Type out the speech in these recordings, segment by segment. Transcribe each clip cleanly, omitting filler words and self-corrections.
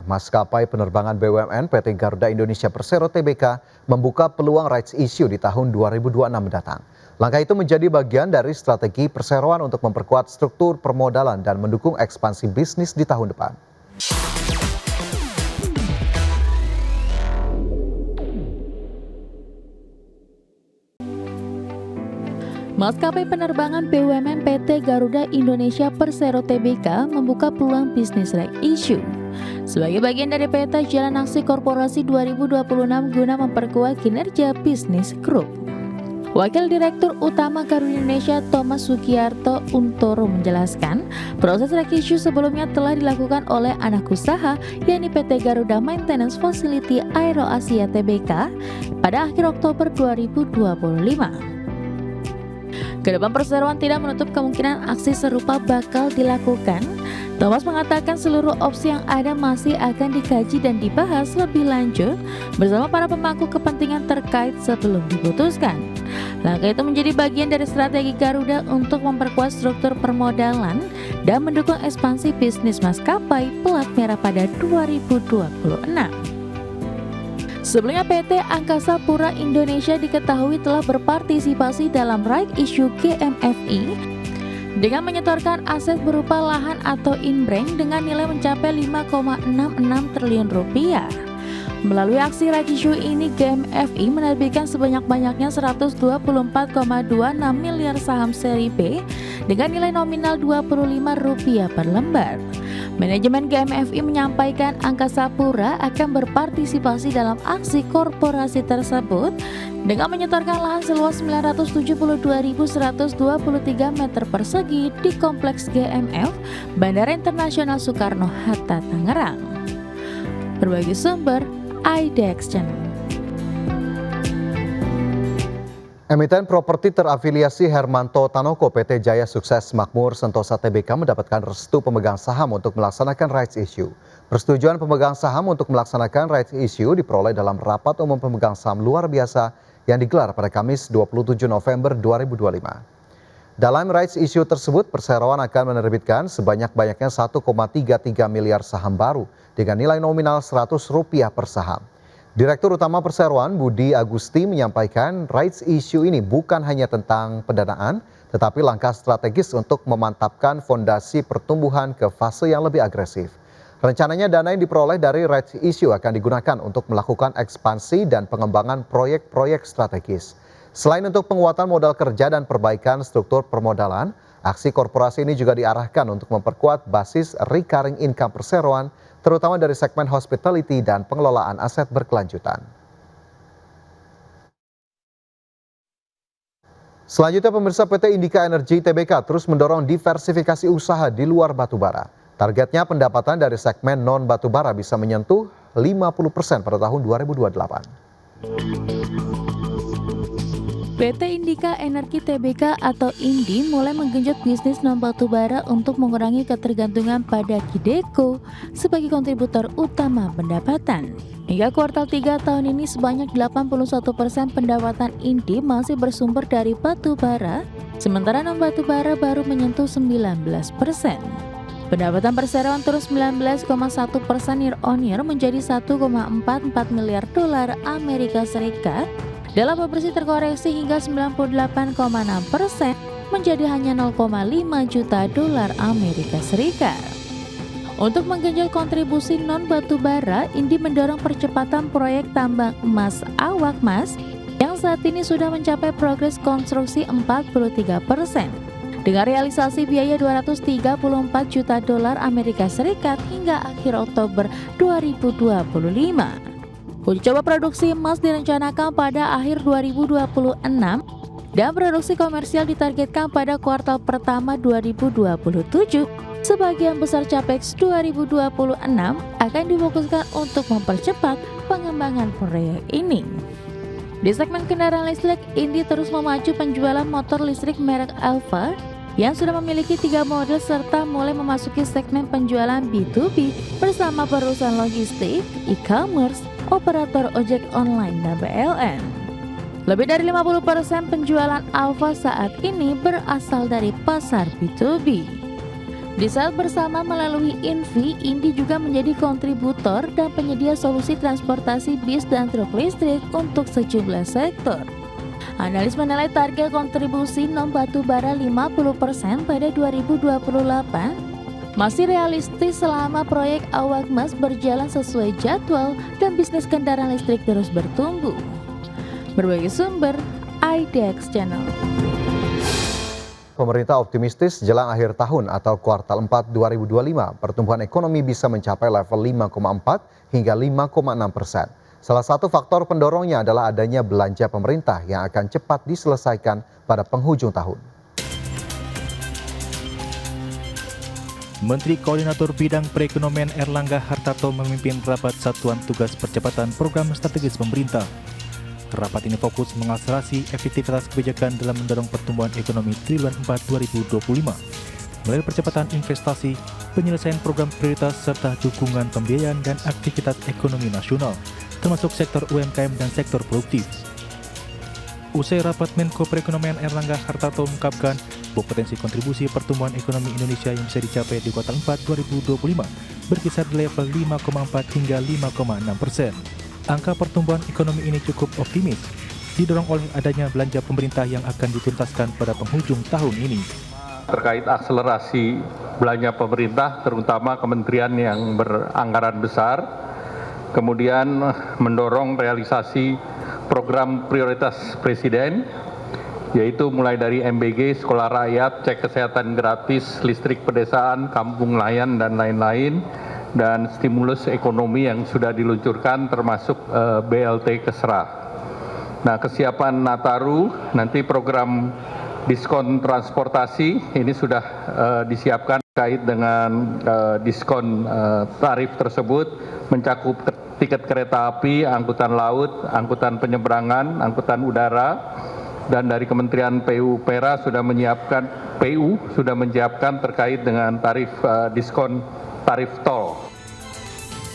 Maskapai penerbangan BUMN PT Garuda Indonesia Persero Tbk membuka peluang rights issue di tahun 2026 mendatang. Langkah itu menjadi bagian dari strategi perseroan untuk memperkuat struktur permodalan dan mendukung ekspansi bisnis di tahun depan. Maskapai penerbangan BUMN PT Garuda Indonesia Persero Tbk membuka peluang bisnis rights issue sebagai bagian dari peta Jalan Aksi Korporasi 2026 guna memperkuat kinerja bisnis grup. Wakil Direktur Utama Garuda Indonesia Thomas Sugiarto Untoro menjelaskan, proses rights issue sebelumnya telah dilakukan oleh anak usaha yakni PT Garuda Maintenance Facility Aero Asia Tbk pada akhir Oktober 2025. Kedepan perseroan tidak menutup kemungkinan aksi serupa bakal dilakukan. Thomas mengatakan seluruh opsi yang ada masih akan dikaji dan dibahas lebih lanjut bersama para pemangku kepentingan terkait sebelum diputuskan. Langkah itu menjadi bagian dari strategi Garuda untuk memperkuat struktur permodalan dan mendukung ekspansi bisnis maskapai pelat merah pada 2026. Sebelumnya PT Angkasa Pura Indonesia diketahui telah berpartisipasi dalam right issue GMFI dengan menyetorkan aset berupa lahan atau inbrand dengan nilai mencapai 5,66 triliun rupiah. Melalui aksi right issue ini, GMFI menerbitkan sebanyak-banyaknya 124,26 miliar saham seri B dengan nilai nominal Rp25 per lembar. Manajemen GMFI menyampaikan Angkasa Pura akan berpartisipasi dalam aksi korporasi tersebut dengan menyetorkan lahan seluas 972.123 meter persegi di Kompleks GMF Bandara Internasional Soekarno-Hatta, Tangerang. Berbagi sumber, IDX Channel. Emiten properti terafiliasi Hermanto Tanoko PT Jaya Sukses Makmur Sentosa Tbk mendapatkan restu pemegang saham untuk melaksanakan rights issue. Persetujuan pemegang saham untuk melaksanakan rights issue diperoleh dalam rapat umum pemegang saham luar biasa yang digelar pada Kamis 27 November 2025. Dalam rights issue tersebut, perseroan akan menerbitkan sebanyak-banyaknya 1,33 miliar saham baru dengan nilai nominal Rp100 per saham. Direktur Utama Perseroan Budi Agusti menyampaikan rights issue ini bukan hanya tentang pendanaan, tetapi langkah strategis untuk memantapkan fondasi pertumbuhan ke fase yang lebih agresif. Rencananya dana yang diperoleh dari rights issue akan digunakan untuk melakukan ekspansi dan pengembangan proyek-proyek strategis. Selain untuk penguatan modal kerja dan perbaikan struktur permodalan, aksi korporasi ini juga diarahkan untuk memperkuat basis recurring income perseroan, terutama dari segmen hospitality dan pengelolaan aset berkelanjutan. Selanjutnya, pemirsa, PT Indika Energy Tbk terus mendorong diversifikasi usaha di luar batubara. Targetnya pendapatan dari segmen non batubara bisa menyentuh 50% pada tahun 2028. PT Indika Energi Tbk atau INDI mulai menggenjot bisnis non batubara untuk mengurangi ketergantungan pada Kideko sebagai kontributor utama pendapatan. Hingga kuartal 3 tahun ini sebanyak 81% pendapatan INDI masih bersumber dari batubara, sementara non batubara baru menyentuh 19%. Pendapatan perseroan turun 19,1% year on year menjadi 1,44 miliar dolar Amerika Serikat. Dalam bersih terkoreksi hingga 98,6% menjadi hanya 0,5 juta dolar Amerika Serikat. Untuk menggenjot kontribusi non batubara, INDI mendorong percepatan proyek tambang emas Awak Mas yang saat ini sudah mencapai progres konstruksi 43%. Dengan realisasi biaya 234 juta dolar Amerika Serikat hingga akhir Oktober 2025. Uji coba produksi emas direncanakan pada akhir 2026 dan produksi komersial ditargetkan pada kuartal pertama 2027. Sebagian besar capex 2026 akan difokuskan untuk mempercepat pengembangan proyek ini. Di segmen kendaraan listrik, INDI terus memacu penjualan motor listrik merek Alfa yang sudah memiliki 3 model serta mulai memasuki segmen penjualan B2B bersama perusahaan logistik, e-commerce, operator ojek online, dan PLN. Lebih dari 50% penjualan Alfa saat ini berasal dari pasar B2B. Di saat bersama melalui Invi, Indi juga menjadi kontributor dan penyedia solusi transportasi bis dan truk listrik untuk sejumlah sektor. Analis menilai target kontribusi non-batubara 50% pada 2028 masih realistis selama proyek Awakmas berjalan sesuai jadwal dan bisnis kendaraan listrik terus bertumbuh. Berbagai sumber, IDX Channel. Pemerintah optimistis jelang akhir tahun atau kuartal 4 2025, pertumbuhan ekonomi bisa mencapai level 5,4 hingga 5,6%. Salah satu faktor pendorongnya adalah adanya belanja pemerintah yang akan cepat diselesaikan pada penghujung tahun. Menteri Koordinator Bidang Perekonomian Erlangga Hartarto memimpin rapat Satuan Tugas Percepatan Program Strategis Pemerintah. Rapat ini fokus mengakselerasi efektivitas kebijakan dalam mendorong pertumbuhan ekonomi triwulan 4 2025 melalui percepatan investasi, penyelesaian program prioritas serta dukungan pembiayaan dan aktivitas ekonomi nasional, termasuk sektor UMKM dan sektor produktif. Usai rapat, Menko Perekonomian Erlangga Hartarto mengungkapkan bahwa potensi kontribusi pertumbuhan ekonomi Indonesia yang bisa dicapai di kuartal 4 2025 berkisar di level 5,4 hingga 5,6%. Angka pertumbuhan ekonomi ini cukup optimis, didorong oleh adanya belanja pemerintah yang akan dituntaskan pada penghujung tahun ini. Terkait akselerasi belanja pemerintah, terutama kementerian yang beranggaran besar, kemudian mendorong realisasi program prioritas Presiden, yaitu mulai dari MBG, sekolah rakyat, cek kesehatan gratis, listrik pedesaan, kampung nelayan, dan lain-lain, dan stimulus ekonomi yang sudah diluncurkan termasuk BLT Kesra. Nah, kesiapan Nataru, nanti program diskon transportasi ini sudah disiapkan terkait dengan diskon tarif tersebut mencakup tiket kereta api, angkutan laut, angkutan penyeberangan, angkutan udara, dan dari Kementerian PU-PERA sudah menyiapkan terkait dengan tarif diskon tarif tol.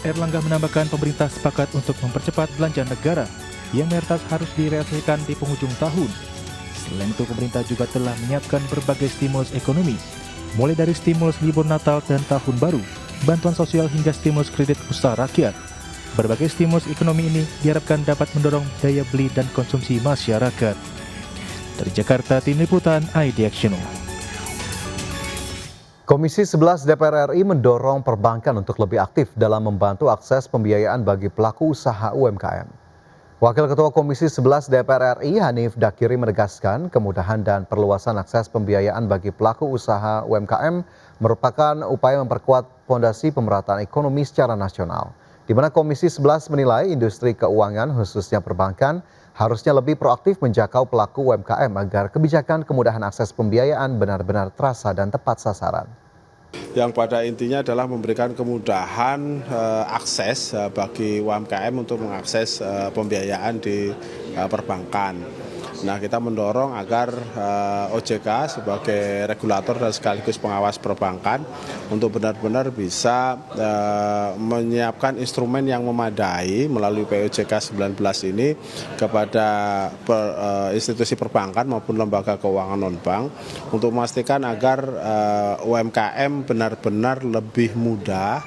Erlangga menambahkan pemerintah sepakat untuk mempercepat belanja negara yang mayoritas harus direalisasikan di penghujung tahun. Selain itu, pemerintah juga telah menyiapkan berbagai stimulus ekonomi, mulai dari stimulus libur Natal dan Tahun Baru, bantuan sosial hingga stimulus kredit usaha rakyat. Berbagai stimulus ekonomi ini diharapkan dapat mendorong daya beli dan konsumsi masyarakat. Dari Jakarta, Tim Liputan IDX Channel. Komisi 11 DPR RI mendorong perbankan untuk lebih aktif dalam membantu akses pembiayaan bagi pelaku usaha UMKM. Wakil Ketua Komisi 11 DPR RI Hanif Dakiri menegaskan kemudahan dan perluasan akses pembiayaan bagi pelaku usaha UMKM merupakan upaya memperkuat fondasi pemerataan ekonomi secara nasional, di mana Komisi 11 menilai industri keuangan khususnya perbankan harusnya lebih proaktif menjangkau pelaku UMKM agar kebijakan kemudahan akses pembiayaan benar-benar terasa dan tepat sasaran. Yang pada intinya adalah memberikan kemudahan akses bagi UMKM untuk mengakses pembiayaan di perbankan. Nah, kita mendorong agar OJK sebagai regulator dan sekaligus pengawas perbankan untuk benar-benar bisa menyiapkan instrumen yang memadai melalui POJK 19 ini kepada institusi perbankan maupun lembaga keuangan non-bank untuk memastikan agar UMKM benar-benar lebih mudah